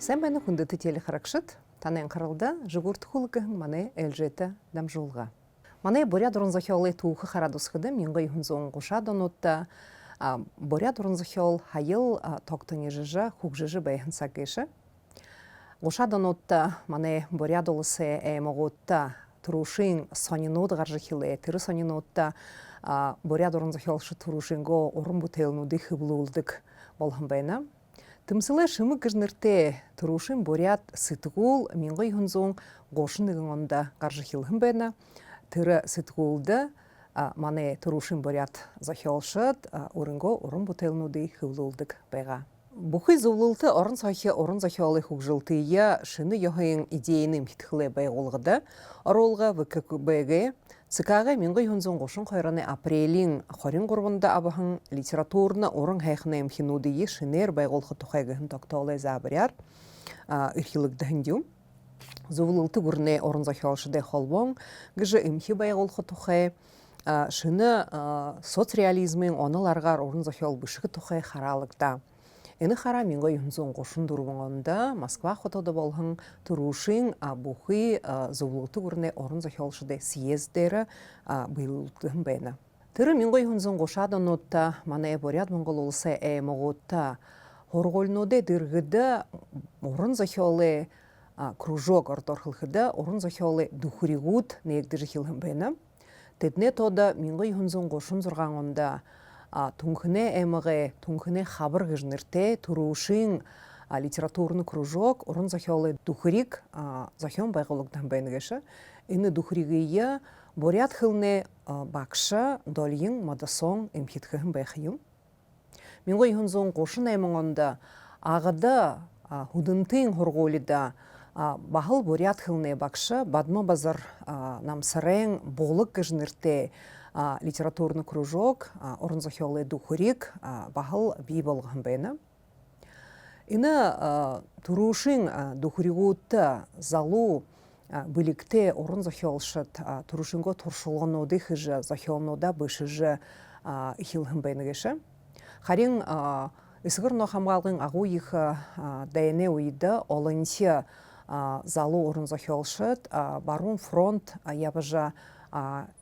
Sen beni хүндэт теле харакшит, танын каралда жигуртхулгын мане элжете дамжулга. Мане боря дурунзахиолы туухы харадусхыды мингой хунзон гушадонутта боря дурунзахиол хайыл токтыни жыжа хугжыжы бэйхынса кеші. Гушадонутта мане боря долысе эмогутта турушин сонинуд гаржихиле, тыры сонинутта боря дурунзахиолшы турушинго орын бутелнуды хыблуулдык болхын бэйна. Тымсылы шымы кыжнырте турушин борят сытгул мингой хунзон гошындыгын онда гаржихилхын бэйна. Тыры сытгулды мане турушин борят захиолшыд орынго орын бутелнуды хыблуулдык бэйга. Бухы зулылты орын захиолы хугжилтыя шыны йохайын идейны мхитхылы бэйголгыды. Оролга ВКБГ цикага мингой хунзон гошын хайраны апрелин хорин гурвында абахын литературны орын хайхны мхинудыйы шынер бэйголгы тухайгыхын токтолы забыряр ирхилыгдыхын Зулылты гурне орын захиолшыды холбон гыжы имхи бэйголгы тухай шыны соцреализмын оныларгар орын захиол бышығы тухай харалыгда. Эни хара мингой хунзон гошын дурбоңонда Москва хотода болхын турушин бухы зулылты гурне орын захиолшыды съездері быйлылтыхын бэйна. Тыры мингой хунзон гошадонутта мане борят монгол улысы эмогутта хорголнуде дыргыды орын захиолы кружок орторхылхыды орын захиолы духуригут неегдіжихилхын бэйна. Тедне тода мингой хунзон гошын зурғанғонда Тунхне эмыгы, тунхне хабар гыжнырте, турушин литературный кружок, орын захиолы духурик, захион байголугдан бэнгеші. Ины духуригия борят хылне бакша долин мадасон эмхитхын байхиюм. Мингой хунзон гошын эмоңонда ағыда худынтын хорголида бахыл борят хылне бакша бадма базар намсарен болык гыжнырте, литературный кружок, орын захиолы духурик, бахыл бей болғын бэйна. Ины турушин духуригутта залу биликте орын захиолшыд турушинго туршылғынуды хыжы захиолнуда бышыжы ихилхын бэйнігеші. Харин исығыр нохамғалғын ағу ихы дайыне уйды олынси залу орын захиолшыд барун фронт ябыжа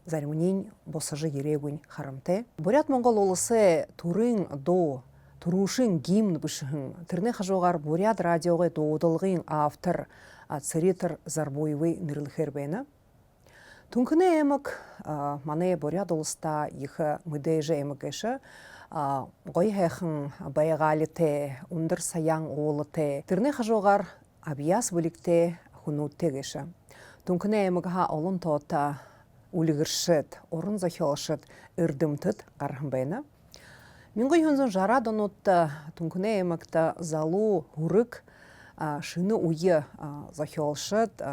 заримунин босажы ерегун харамте. Борят монгол олысы турын до турушин гимн бышыхын. Тырне хажуғар борят радиоғы доудылғын автор царитр Зарбоевый нырлыхер бэйна. Тункыне эмік мане борят олыста ихы мүдейжі эмікеші ғой хэхын байғалите, ундыр саян олыте. Тырне хажуғар абияс білікте хунутте геші. Тункыне эмікға олын тота улигыршыд, орын захиолшыд ырдымтыд қархын бэйна. Мингой хунзон жара донутта тункыне эмікті залу хурык шыны уйы захиолшыд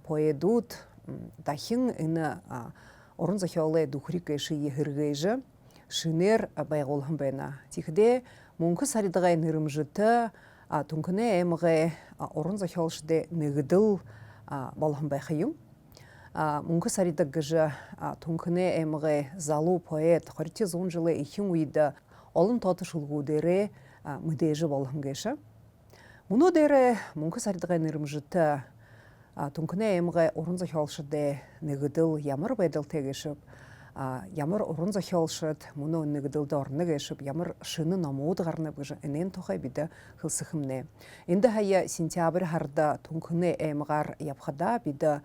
поедут дахин ины орын захиолы духрик эші ехіргейжі шынер байголхын бэйна. Тихде мункы саридығай нырымжыты тункыне эмігі орын захиолшыды нығыдыл болхын байхайым. Мункы саридық гыжы тункыне эмігі залу поэт хорити зон жылы ихин уйды олын тоты шылғудері мүдейжі болхын геші. Мұны дәрі мункы саридығай нырымжыты тункыне эмігі орын захиолшыды нығыдыл ямыр байдыл тегешіп, ямыр орын захиолшыд мұны нығыдылды орны гешіп, ямыр шыны намуыды ғарны бұжы әнен тоқай биді қылсықымне. Енді хая сентябрь харда тункыне эміғар япқада биді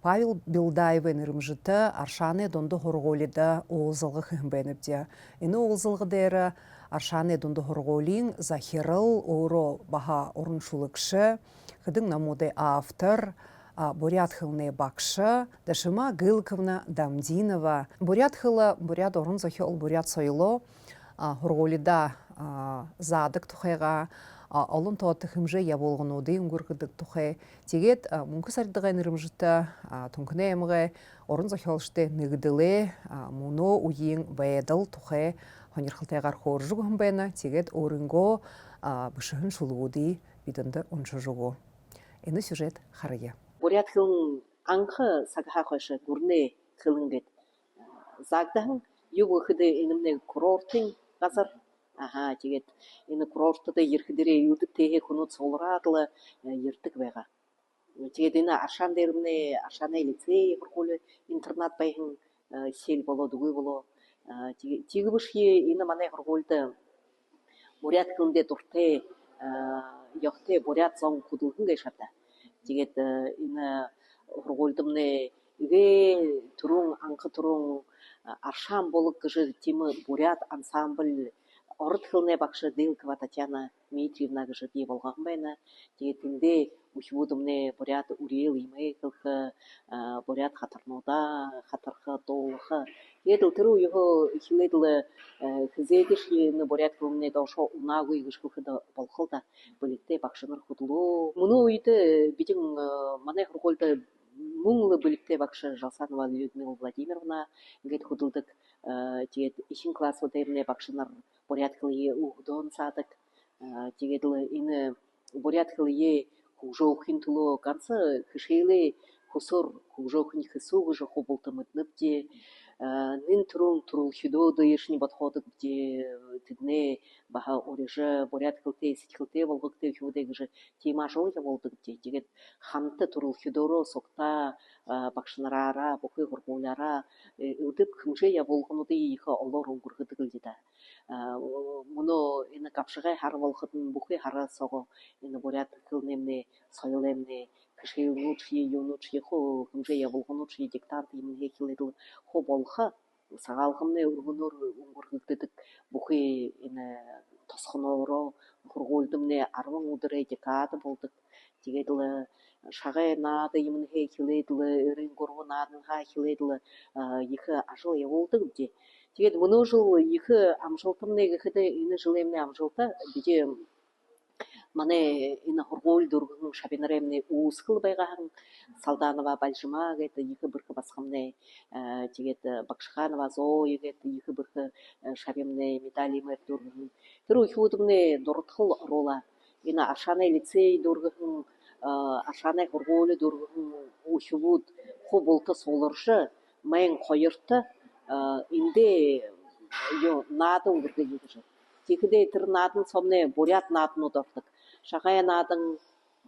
Павел Билдаевы нырымжыты аршаны донды хорголида оғызылғы хымбәніпде. Іні оғызылғы дәрі аршаны донды хорголин захирыл оро баха орыншулықшы, хыдың намуды автор, Борят хылны бакшы, дашыма Гылковна Дамдинова. Борят хылы, борят орын захиол, борят сойло, хорголида задық тұхайға, Олын тоаты хымжы яболғын оды үңгіргідік тұхай. Тегет мүнкі сардығай нырымжыты түнкіне еміғай орын захиолшты нығдылы мұны уйын бәйділ тұхай хонерхылтайғар хоржығы хымбайна. Тегет орынго бұшығын шулуды бидінді оншы жұғы. Әні сюжет харыя. Борят хылын аңқы сағыға қойшы дұрны хылын гет. Загдағын юғы хыды енімнен курортын ғазар Аха тэгээд энэ курортод ирэх дээрээ юудаг тэхэ хүнүүд суулраадлаа ярддаг байгаа. Тэгээд энэ Аршаан дээр нэ Аршааны лицей хургуул интернат байхын сэл болоод үгүй болоо тэгвэш энэ манай хургуульд бурят хүндээ дуртай явахтай бурят зон хөдөлгөн гэшата. Тэгээд энэ хургуульдмны игэ түрүүн анх түрүүн Аршаан болог гэж тийм бурят ансамбль орд хилнэ багш Дилкова Татьяна Дмитриевна гэж ди болгон байна. Тэгээд тэндээ үхвүүдмнэ бурят үриэл имэй хэлх бурят хатарнуудаа хатарха дуулха тэгээд тэр үеийнхөө хилэдл хизээдиш энэ бурят хүмнэ доошо унаагүй гэж хөөхд болгол да бүлэгтэй багш нар хөдлөө. Мөн үед бидэн манай хургуульд мөн бүлэгтэй багш Жалсанова Людмила Владимировна ингээд хөдөлдөг. Тэгээд ишин классуудын багш нар бурят хилээ өгдөн саадаг. Тэгээд энэ бурят хилээ хөгжөөхин төлөө ганц хшээлээ хөсөр хөгжөөхний хэсүүг гэж хубултамднавди нэн түрүүн хөдөөд иршний бодходог ди тэднээ баха урыжа бурят хилтэй сэтгэлтэй болгохтэй хүүдэй гэж тимашоо явуулдаг ди. Тэгээд хамт түрүүн хөдөөрөө согта багш нараараа бүхий хургуулаараа өдөг хэмжээ явуулгнуудын их олоор өнгөрөхөдөг л да. Мөнөө энэ гавшигай хар болгоход бүхий хараасоо энэ бурят хил нэмнэ соёл нэмнэ хшээлнүүд юунууд хөө хэмжээ явуулгнууд диктант юм хэлээд хөө болха сагаалгамны өргөнөөр өнгөрөхөдөг бүхий энэ тосхоноороо хургуульдмны 10 өдрөө декад болдог. Тэгээд шагай наад юм хэлээд эрен гурван наадан хаа хэлээд их ажил явуулдаг ди. Тэгээд мөнөө жил их амжилтны гэхэд энэ жилийн амжилтаа бие манай энэ хургуул дөрвөн шабинарэмны үүсгэл байгаахан Салданова Балжима гэдэг их бэрх басхамны тэгээд Багшханова Зоо гэдэг их бэрх шабимны медалимэр дөрвөн тэр ихүүдмний дуртгал оруулаа энэ Аршааны лицей дөрвөн Аршааны хургуул дөрвөн ихүүд хубулта сууларш мэн хоёрт эндээ юу наадан үрдэг гэж. Тэгэхдээ тэр наадан сомны бурят нааднууд ордог. Шагай наадан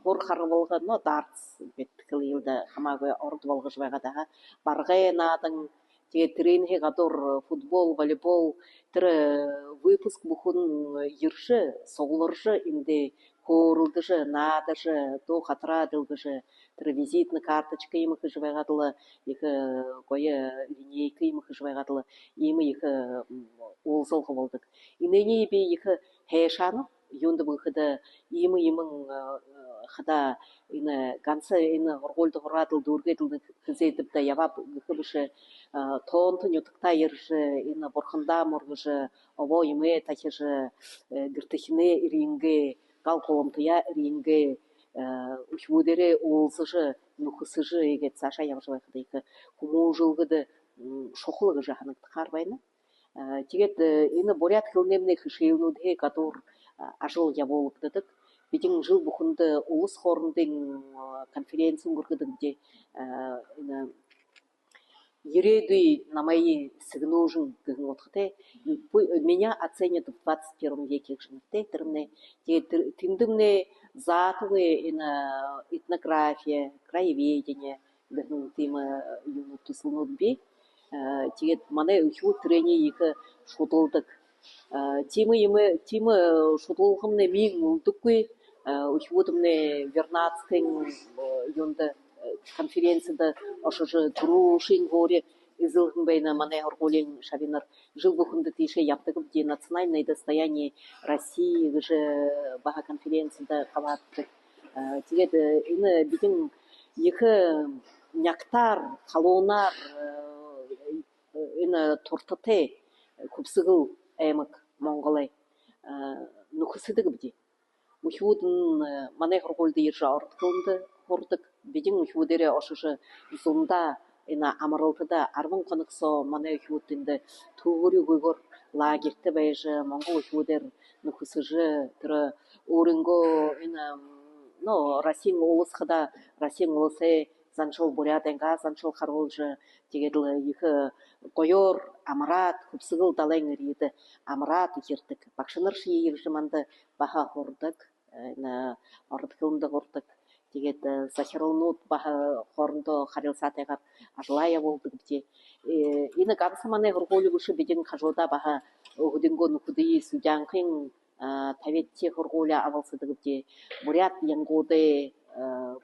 гур харвалга но дартс битгэл юуда хамаагүй орд болгож байгаа даа. Баргай наадан тэгээд тренинг гадуур футбол, волейбол тэр выпуск бүхэн ерш сугларш эндээ хөөрөлдөж наадаж дуу хатраад гэж тэр визитная карточка юм гэж байгаад л их гоё линейка юм гэж байгаад л ийм их уулзалт болдог. Инээний би их хайшаана юунд бүхэд ийм хада энэ ганц энэ хургуульд хураад л дүүргээд л хэзээдэв да яваа гэхбиш тоонт нютгта ярш энэ бурхандаа мургаш овоо юмэ тахиш гэртхнэ ирингэ галгоомтя ирингэ үхвүүдэрэ уулзаж нөхөсөж игээд цаашаа явж байхад их хүмүүжүүлгэд шухал гэж ханагдахаар байна. Тэгээд энэ бурят хилнэмний хшээлнүүдээ гадуур ажил явуулдаг. Бидэн жил бүхэнд улс хоорондын конференц өнгөрөхөдөг энэ Ерээдүй намайи сигнужен гэгэн утгатай меня оценят в 21 веке гэжтэй тэрнэ тэгээд тэндэмнэ заатны энэ этнография, краеведение гэгэн тийм юм төслнүүд би тэгээд манай ихүүд трени их шудалдаг тийм шудалгамны миг үлдэггүй ихүүдмнэ вернацтын юунда конференцияда ошож трушин горе изылгын байна манай хургуулийн шавинар жил бүхэнд тийшээ явдаг ди национальное достояние России гэж баха конференцияда хавааддаг. Тэгээд энэ бидэн их нягтар халуунаар энэ туртатай хүбсгэл аймаг Монголын нөхөсдөг бди. Үхүүд нь манай хургуульд ирж ордгонд хурдаг бидэн ихүүдэрээ ошож зунда энэ амралтада 10 хоногсоо манай ихүүдэнд төгөөрөөгөөр лагерт байж Монгол ихүүдэр нөхөсөж тэр өөрөнгөө энэ Российн улсхада Российн улсээ заншил бурятынгаа заншил харуулж тэгээд л их гоёор амрат хупсыгыл далайн риде амрат иртик бакшыныр ши иржиманды баха хордык на ордкылында хордык тигет захирылнут баха хорндо харилсатайгар ажлая болдык бите ины гамсамане хорголугушы бидин хажода баха худингон худии судянкын таветте хорголя авалсыдык бите бурят янгоде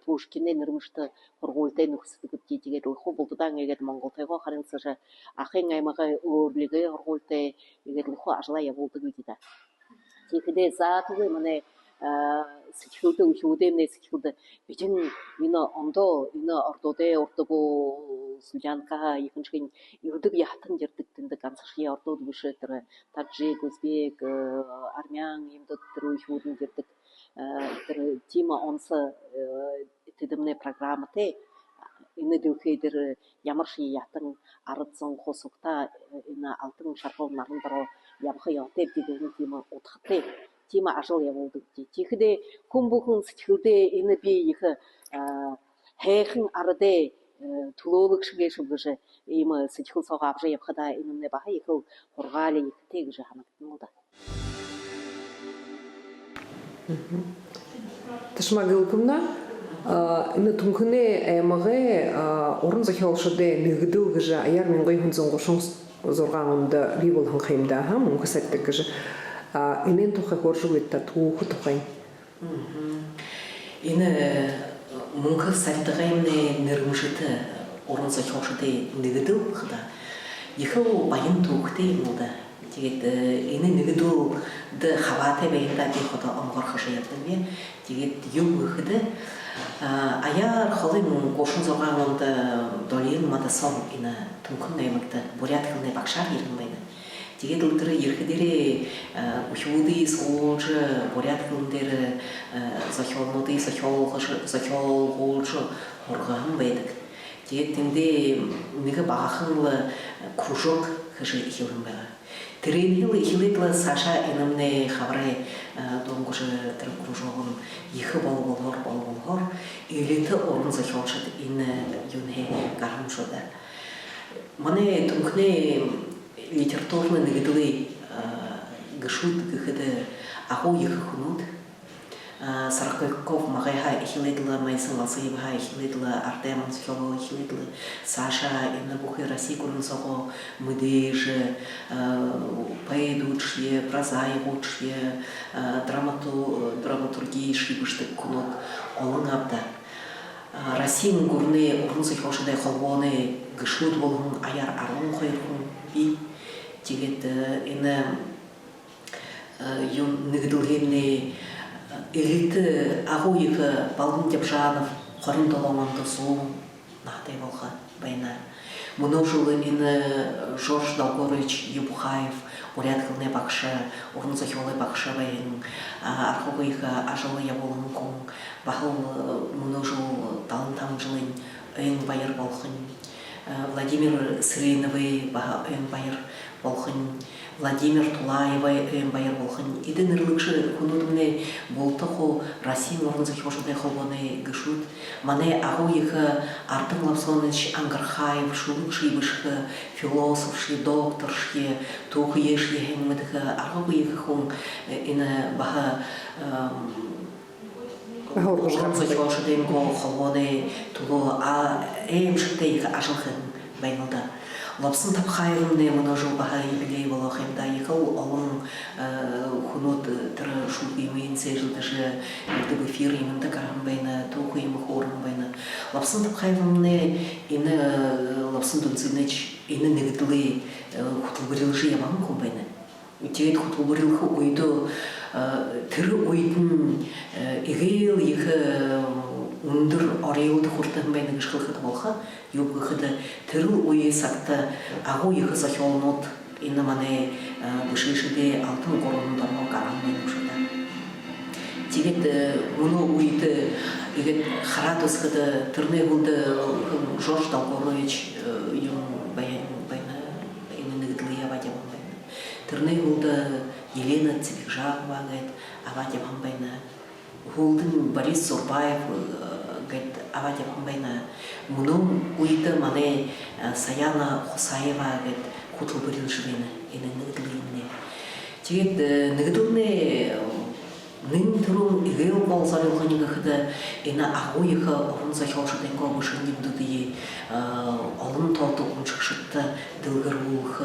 Пушкинен нырмышты хорголтай нөхсүдүк бите тигет лхо болдудан эгет монголтайго харилсыжы ахын аймага өрлүгө хорголтай эгет лхо ажлая болдык бите тигде заатыгы мане сычхылды ухудемне сычхылды битин ина ондо ина ордоде ортого судянка ихынчын юрдык яхтын жердиктинде гансыши ордоду бушетер таджик өзбек армян имдот ухудын жердик тима онсы тидимне программате ины дөхедер ямарши яхтын арытсын хосукта ина алтын шархол нарындыро ямхы ятеп деген тима утхте тима ажыл я болдук тихде кумбухун сычхылде ины би ихы хэхин арыде тулуулык шигешибже има сычхыл сога абже япхада инне баха ихыл хоргали ихтегже хамактнуда Ташмагылкымна ины тунхне эмаге орун захиолшуде нэгдэл гыжа аяр мингой хунзон гошон зоргаанда би болхан хаймда ха мөнгөсэттэг гыжа инэн тухай хоршугта тууху тухай ины мөнгөсэттэгэмне нэрмшэт орун захиолшуде нэгдэл хада ихэл баян туухтэй юмда тэгээд ины нэгдэл дэ хаватай байнда би хода омгорхош ятдагне тэгээд юм гэхэд аяар холын гошон зоргаанда долин мадасан ина тунхэн нэмэгдэ бурят хэлний багшаар ирэн байна. Тэгээд өдөр ерхэдэрээ ухууди суулж бурят хэлэн дээр зохиолнуудыг зохиолгуулж хоргоон байдаг. Тэгээд тэндээ нэг багахан кружок хэшээ ихэрэн байна. Тэрийн хилэглэ Саша инэмнэ хаврай донгош тэр кружогон их болгохоор элитэ орон захиолшод энэ юнэ гарамшода. Манай тунхны литературны нэгдэлээ гшуд гэхэд аху их хүнүүд Саркаков Магайха ихлэглэ Майсан Васильевха ихлэглэ Артем Схова ихлэглэ Саша ина бухи Расикурнсого мыдеж поэдучие прозаевучие драматургии шибышты кунот олыңапта Расин гурны урнсы хошыдай холбоны гшуд болгон аяр арун хойрхун би тигет ина юн нэгдэлгенне элиты агуйка Балдын Депжанов хорын толоманды суу нахтай болха байна. Мынау жылы ины Жорж Долгорович Ебухаев бурят хылне бакша, орын захиолай бакша байын, архугайка ажалы яболын кон, бахыл мынау жыл талын там жылын өйін байыр болхын, Владимир Сыриновый өйін байыр болхын, Владимир Тулаевай өйін байыр болхын. Идің үрлікші күнудымне болтықу Расин орын захиошыдай холбоны гышуд. Мане агуйығы Артын Лапсоныч Ангархаев шулықшы ебішкі, философшы, докторшы, туғы еші хеңмедігі агуйығы хун ині баха орын захиошыдай холбоны тулу әйімшіктейгі ажылхын байнылда. Лапсын тапхайрымне мына жыл баха юбилей болахымда ехал олың хунут тірі шулгеймен сәжілдіжі елді эфир емінді қарам байна, тоғы емі хорым байна. Лапсын тапхайрымне ені лапсын дүнсінеч ені негіділі құтылбырылжы ямағын ком байна. Тегет құтылбырылғы ойды тірі ойдың егейл егі Ундыр орейлды хуртан байна гышкылхыды болха, юбгыхыды тырыл ойы сакты агу ехы захиолнот ины мане бышышыде алтын коронундарма каран байна ушыда. Тегет мұны ойды егет харадысхыды тырны булды Жорж Долгорович юн байна ины нігділі авадеван байна. Тырны булды Елена Цибикжанова авадеван байна. Гулдын Борис Зурбаев авадев байна. Мұның уйды мане Саяна Хосаева хутылбырилшвена ина нэгдлийне тэгээд нэгдүрнэ нэн түрүүн игэв болсарилгын гэхэд энэ агууйха орон зохиолчдын гомшин нэмдүүдий олон тоод уншигчтай дэлгэрүүлэх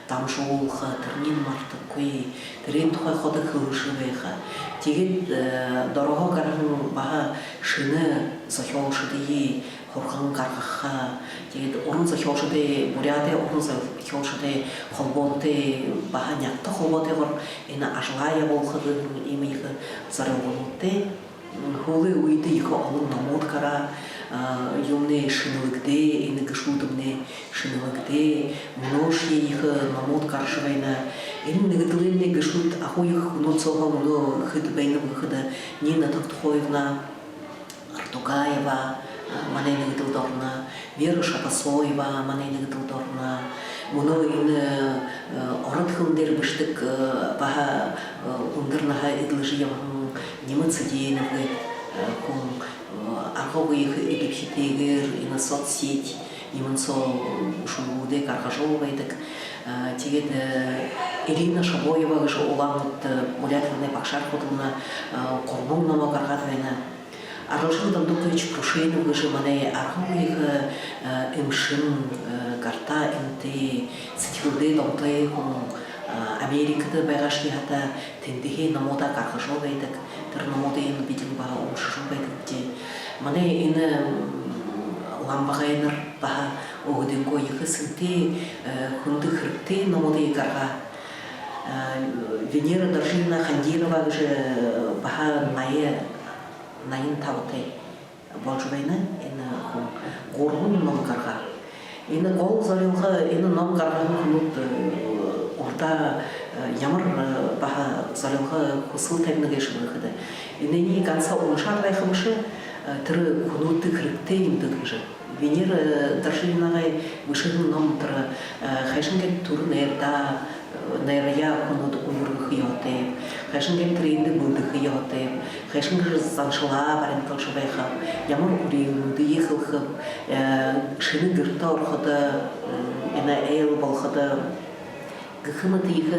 дамжуулах тэрний мартаггүй тэрийн тухай ходог хөршөвэха тэгээд дорого гархан бага шинэ зохиолчдын хорхон гаргах тэгээд орон зохиолчдын буряды орон зохиолчдын холбоотой бага нягт холбоотойгоор энэ ажлаа явуулах юм их зарилгуудтай хөвөө үед их олон номууд гараа юмны шинэлэгдээ энэ гişүүдмний шинэлэгдээ мөнөөши их номууд гаршвайна энэ нэгдлийн гişүүд ахуй их нууцоо мөнөө хэд байна гэхэд Нина Тогтхоевна Артугаева манай нэгдэлд орно Вера Шапасоева манай нэгдэлд орно мөнөө энэ ород хүн дээр бишдэг баха ундернаха эдлжиям немецдиенэвэ хүн арховых эпипхитегер энэ соцсеть имэнсо шулгуде гаргажуулдаг тэгээд Ирина Шабоева гэж улаанууд мулятны багшаар хөдөлнө гурван ном гаргаад байна Аралшин Дандукович Прушенов гэж манай арховых эмшин гарта энтэй сэтгэлдээ донтой хүн Америкт байгашны хата тэндхийн номуудаа гаргажул байдаг тэр номуудын бидэн баа уншиж байдаг гэж манай энэ ламбагайнер баа өгдөнгөө ихсэнтэй хүндэх хэрэгтэй номуудыг гаргаа Венера Даршина Хандирова гэж баа наян тавтай болж байна энэ гурван ном гаргаа энэ гол зорилго энэ ном гаргах нь урта ямар баха зорилго хүсэл тавина гэж байна. Энэний ганцхан уншаад байх юм шиг тэр хүмүүдэг хэрэгтэй юм даа гэж. Венера Даршинагийн вышигэн ном тэр хайшингийн төрнээр да нэрая хүмүүс өнгөрөх ёотэй. Хайшингийн тренд бүдэх ёотэй. Хайшингийн заншлаа баримталж байхаа ямар үрийн дэйхөх шинэ гэртээ ороход энэ ээл болоход гэх их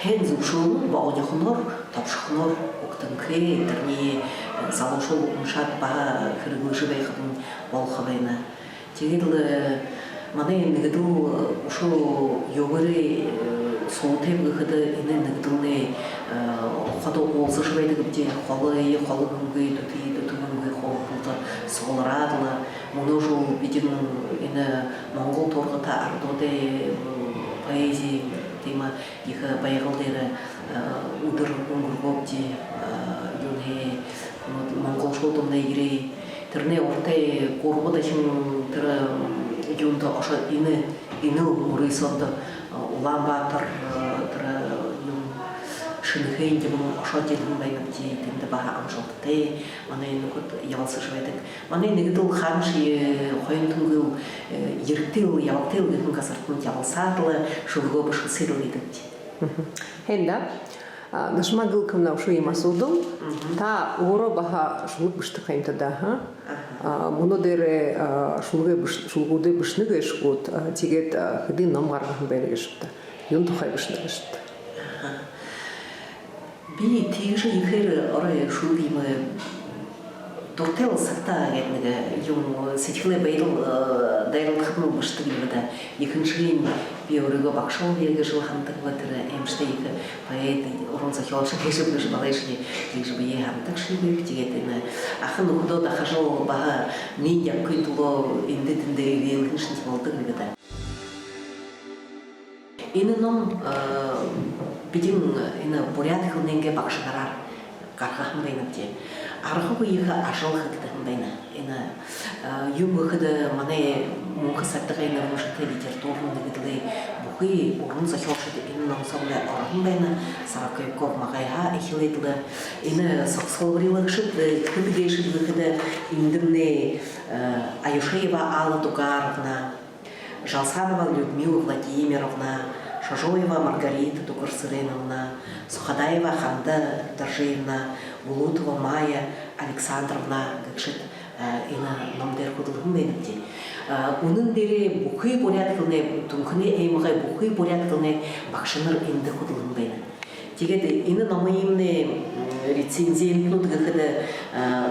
хэн зөвшөөрөл боогийнхноор товшхноор өгтөнхээ тэрний залуушул уншаад ба хэрэглэж байх нь болох байна. Тэгээд л манай нэгдүү шүү ёгөрэй суутэм гэхэд энэ нэгдүүний хадуу уулзаж байдаг гэж холой холгонгүй төтгөнгөө хоолтой суулраадла мөнөшөө бидэн энэ Монгол тургата ардуудын поэзи тема их баярлалаар өдөр өнгөргөөж юуны Монгол шуудны ирээ тэрний уртай гурван дахин тэр юунд ошо энэ үрээсэнд Улаанбаатар тэр юм шинэхэн юм ошоотын байна гэж тэнд баха амжилттай манай нүгд явуулсан байдаг. Манай нэгдэл хаанши хоёртөнгөө ердэл явтал гэх газартанд явуулсаад л шүлгөө бишсэл байдаг. Хэнда нашмагл кэмнав шүү юм асуудал та өөрөө баха шүлг бишдэг юм та мөнөө дээр шүлгүүдээ бишнэг гэшгүүд тэгээд хэдийн ном гаргах юм байна гэж та юм тухай бишнэг гэж та би тийш ихээр орой шүлг юм дуртай сата гэдэг юм сэтгэлээ баяр дайрлах нь бишдэг юм да ихэншгийн би өөрийгөө багшаа гэж хамтдаг батэр эмштэй их поэт орон зохиолч гэж багшны гэж би хамтдаг шиг тэгээд энэ ах нөхдөд ахашаа бага нэг явахын тулд энд дэндээ шинж болдог юм да энэ ном бидэн энэ бурят хүнэнгэ багшаараа гаргах юм байна гэж архаг их ашиглах гэдэг юм байна. Энэ юм гэхэд манай мөнх садгын нэрмштэй литературны нэгдлээ бүхий уран зохиолчд энэ номсоглоо орхон байна. Саракойков магайха эхлэдлээ энэ саксолгрилагшд хэдгээшд гэхэд индэрнэ Аюшеева Алла Дугаровна, Жалсанова Людмила Владимировна, Шажоева Маргарита Дугарсыреновна, Суходаева Ханда Даржиевна, Булутова Майя Александровна, гэшд энэ номдэр хөдөлгөн байна. Үнэн дээрээ бүхий буряд кылны түнхний эймгай бүхий буряд кылны багшнар энд хөдөлгөн байна. Тэгээд энэ номын рецензентнууд гэхэд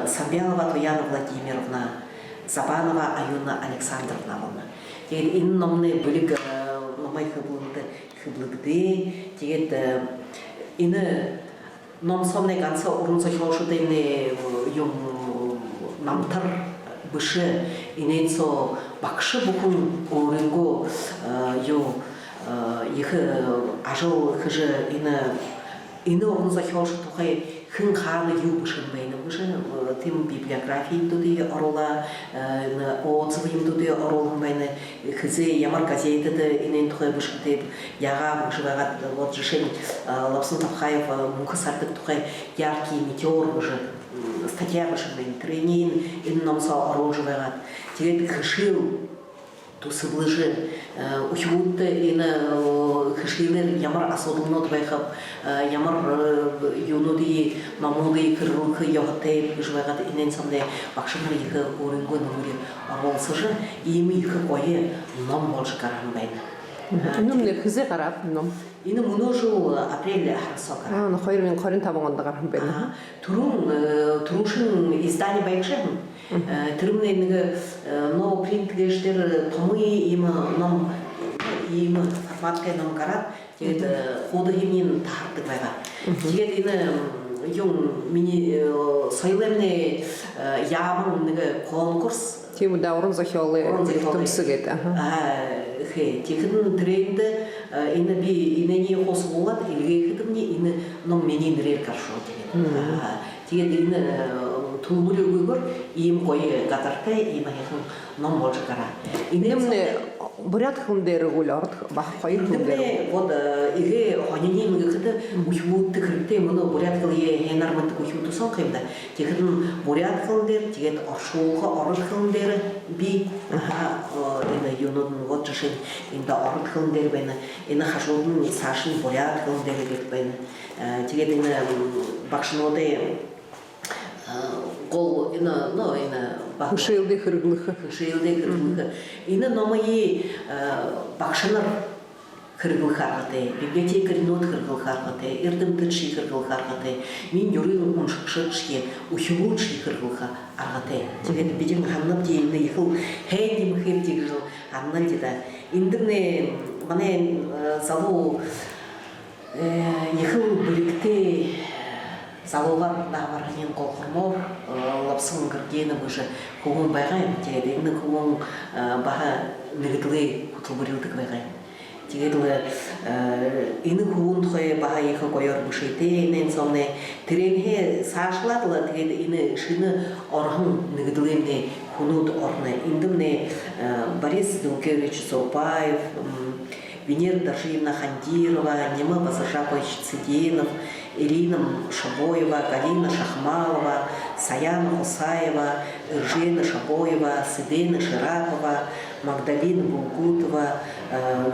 Самбялова Туяна Владимировна, Забанова Аюна Александровна байна. Тэгээд энэ номны бүлэг номын хөдөлгөдөө тэгээд энэ ном somne ganze Orunzachholschude юм намтар биш инээд со багш бүхэн өөрөнгөө юу их ажил хэж энэ Orunzachholschude тухай хэн хаана юу биш юм байна биш тийм библиографиудыг оруулаа отзывуудыг оруулсан байна хэзээ ямар газетад энэ тухай биш гэдэг яагаад биш байгаад вот жишээ Лапсан Тавхаев мөнх сардаг тухай яркий метеор биш статья биш байна тренинг энэ номсоо оруулж байгаад тэгээд хэшил тусалж учууд энэ хэшилэр ямар асуудалнууд байх ямар юунуудын номуудыг хөрөх явтай биш байгаад энэ самдаа багш нар их өөрөнгөө нөмөр оруулсан ийм их гоё ном болж гарсан байна. Энэ хэзээ гараад ном? Энэ мөнөөшөө април харсаа гарсан. 2025 онд гарсан байна. Түрүүшин издание байгшин. Тэрмний нэг но принт гэждэр томьёо ийм ном ийм форматтай ном гараад тэгээд художникийн таардаг байгаа. Тэгээд энэ юм миний соёлын яам нэг конкурс тийм үү Orunzachholы төмсөг гэдэг. Тэгэхэд тренд энэ би энэний хосгоод илгээхдэмний энэ ном миний нэрээр гаршуу тэгээд энэ төлөвлөгөөгөр ийм гоё гадартай ийм хайхан ном болж гараа. Энэ буряд хүн дээр үл ордог баг хоёр хүн дээр. Вот игээ хоньны мэгхэд үхмүүд хэрэгтэй мөн буряд хүн хэнар мэнт үхмүүд сонх юм да. Тэгэхэд буряд хүн дээр тэгээд оршууга ород хүн дээр би энэ юунод вот жишээ энэ ород хүн дээр байна. Энэ хашуудын цаашны буряд хүн дээр гэх байна. Тэгээд энэ багшнуудын гол энэ хөшөөлдө хэрэглэх энэ номын багш нар хэрэглэх аргатай библиотекарнууд хэрэглэх аргатай эрдэмтдчид хэрэглэх аргатай минь ерөн уншигчид өшөөгч хэрэглэх аргатай тэгээд бид ханад энэ их хайд юм хэвтиг ханад да эндэрнэ манай залуу их бүлэгтэй залуугаар даавархын гохормоор лапсан гэргэн биш хүн байгаа юм. Тэгээд энэ хүн баха нэгдлээ хөтөлбөрүүлдэг байгаа юм. Тэгээд энэ хүн тухай баха их гоёр биш дээ. Энэ зомны тэрэнхэ саашлаад л тэгээд энэ шинэ орхон нэгдлээний хүнүүд орно. Эндэмнэ Борис Дулкевич Зурбаев, Венера Даршиевна Хандирова, Нема Басашапович Цидинов, Ирина Шабоева, Галина Шахмалова, Саяна Хусаева, Жена Шабоева, Сидена Ширапова, Магдалина Булгутова,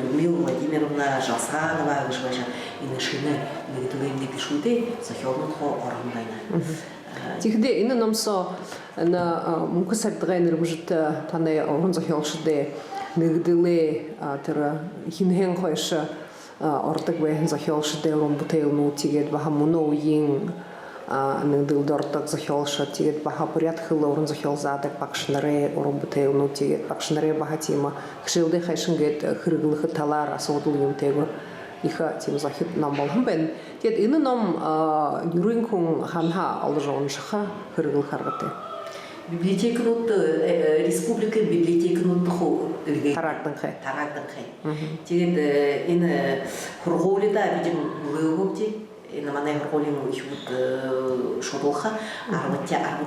Людмила Владимировна Жасанова, энэ шинэ нэгдлэний гишүүдээ зохиолнод орон байна. Тэгэхдээ энэ номсоо мөнх сардаг нэрмжит таны Orunzachholschude нэгдлээ тэр хинхэн хойш ордог байхын Zachholschude уран бүтээлнүүд тэгээд баха мөнөө үеийн нэгдэлд ордог Zachholschude тэгээд баха буряд хэл Orunzachhol заадаг багш нарын уран бүтээлнүүд тэгээд багш нарын баха тийм хэшэлдэ хайшин гээд хэрэглэх талаар асуудал юмтэйгээр их тийм захид ном болгон байна. Тэгээд энэ ном ерөн хүн ханха олж уншихаа хэрэглэх аргатай. Библиотекнууд республикийн библиотекнууд тараагдан хай. Тэгээд энэ хургуулда бид мөгөөд энэ манай хургуулийн үхүүд шодлоха аргатя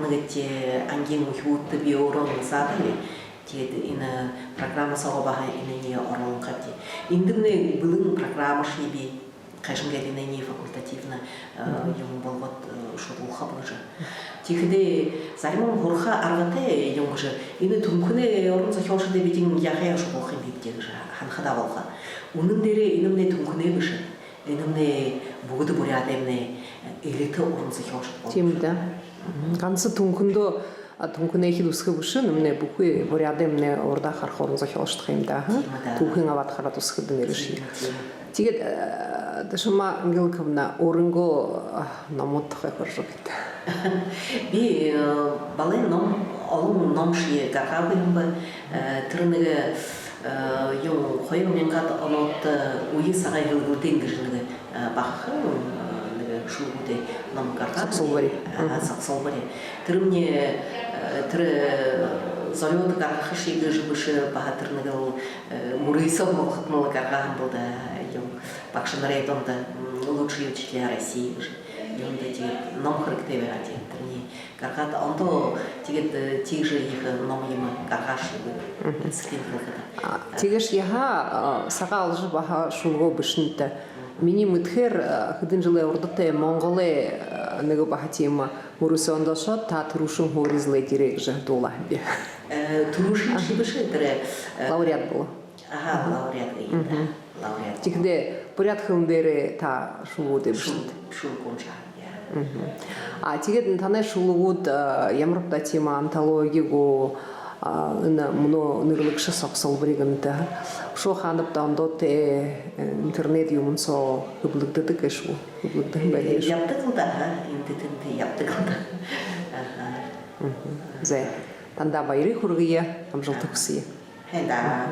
ангийн үхүүд би өөрөө саадаа. Тэгээд энэ программаас аваа энэ орон гати. Эндэрнэ бүлэн программ шиби кашингээд энэ факультативна юм болгоод шодлоха болж. Тэгэхдээ зарим хурха аргатай юм гэж энэ түнхнээ Orunzachholschude бидин яхаа шодлох юм гэдэг ханхадаа болго. Үнэн дээрээ энэний түнхнээ биш. Энэний бүгд бүрийн адамны элит Orunzachholschude. Тийм дээ. Ганц түнхэндөө Тункуне хил усхы бушын мне бүхий буряды мне орда харах орон зохиолшдох юм да. Түүхийн аваад хараад усхад нэрши. Тэгээд дашма Ангеликовна өрөнгөө номуудах хэрэг гэдэг. Би балын ном олон ном шие гаргав юм ба тэр нэг юу хоёр мянгад оноод үе сагай хөлгүүдийн гэрнэг бах нэг шүүгүүдээ ном гаргав. Саксолбари. Тэр мне тэр золиод гаргах шиг биш ба тэр нэг мөрөөсөө болох гаргах юм да юм багш нарыг донд лучшие учителя России юм дэ ном хэрэгтэй байгаа тийм тэрний гаргаад ондоо тэгээд тийш их ном юм гаргаш тэгэж яха сага олж баха шулгоо бишнэт миний мэдхээр хэдэн жилийн урдтай Монголын нэг баха тийм мөрөөсөө ондошоо та түрүүшин хөөризлээ гэрээ гэж дуулаа би түрүүшин биш тэр лауреат бол лауреат лауреат тэгдэ порядком дээр та шулгууд бишнэт шулгуунчаа тэгээд танай шулгууд ямар да тийм антологиго мно нэрлэгш соксолбрыг энэ шуу ханад дондот интернет юмсоо хөблөгдөг гэж шүү. Хөблөгдөх байлээ. Явдаг л да. Интернет явдаг л да. Зэ танда баярыг хүргэе. Амжилт хүсье. Хэнда.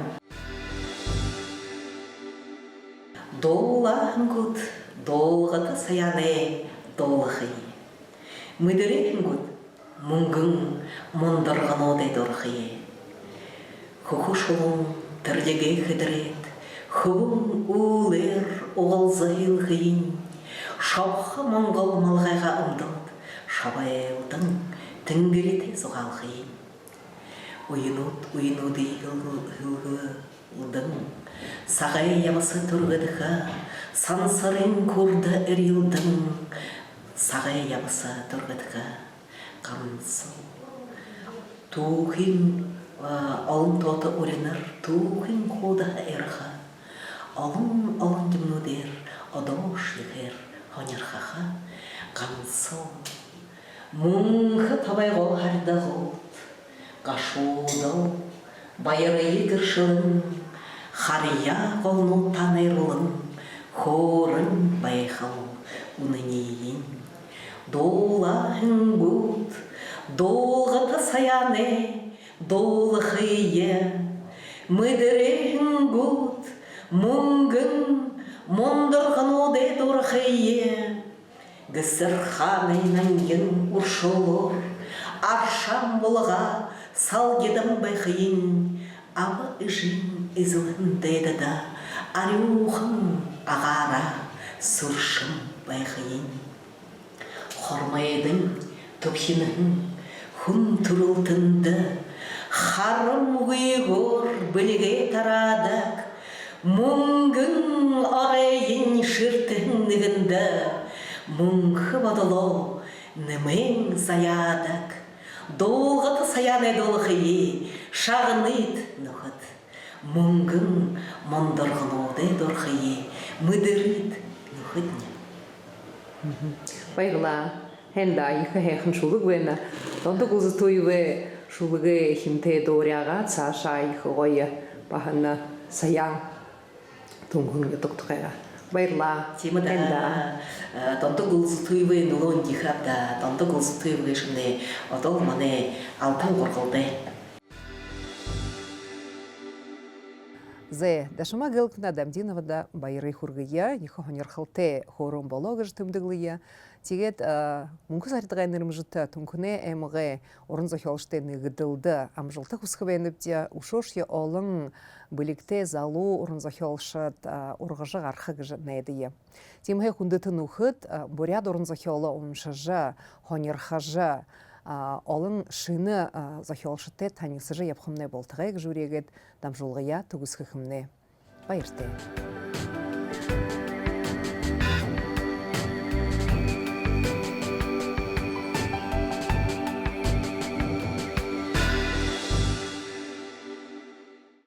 Доолахнгууд доолгот саяны доолхи. Мэдрэнгууд мөнгөн мондарганууд эдорхи. Хөхөшгөн тэрлэгээ хэдрээд хөвөн үүлэр угалзаилхин шавх монгол малгайга өмдөд шаваэлдэн тэнгэрит сугаалхин уйнуудыг хөвгөлдэн сагай ямс төргөдха сансарын курд эрилдэн сагай ямс төргөдха ганц түүхийн олон тоот өрнөр түүхийн худа эрха олон юмнуудэр одоошлихэр хонярхаха ганцоо мөнх тавайгоо хардагууд гашуудоо баярыг гэршэн харья голнуу танэрлэн хорын байхав үнэнийн доолахнгууд доолгот саяны доолхие мэдрэнгууд мөнгөн мондарганууд эдурхие гэсэр ханы нангин уршолор аршам булга салгидам байхин ава ишин излэн дэдада арюхан агара суршим байхин хормайдын төвхинэн хүн төрөлтөндө харам уйгор бэлгээ тарадаг мөнгөн арайын ширтэн нэгэндэ мөнх бодлоо нэмэн саядаг доолгот саяны долхи шагнит нөхөд мөнгөн мондарганууд дорхи мэдэрит нөхөдня баярлаа хэнда их хэхэн шулуг байна дондог үзтуйвэ шулугэ химтэй дууряга цаашаа их гоё бахана саян түнхэн ядагдгаа баярлаа хэнда дондог үзтуйвэ нөлөөнд ихавда дондог үзтуйвэ шинэ одоо манай алтан гургалдэ Зэ дашма гэлкна дамдиновда баярыг хүргэе их хонёрхолтой хорон болоо гэж төмдөглөе тэгээд мөнгө сардгаа нэрмжтэй түнхнээ эмгэ уран зохиолчтой нэгдэлдэ амжилттай хүсэх байнавдя ушоши олон билэгтэй залуу уран зохиолчд ургаж гарах гэж найдая тимхэ хүндэт нөхөд буряд уран зохиолоо уншиж хонёрхож олон шины зохиолчтой танилцж явах юмнэ болтгай гэж үрээгээд дамжуулгая төгсгөх юмнэ баяртай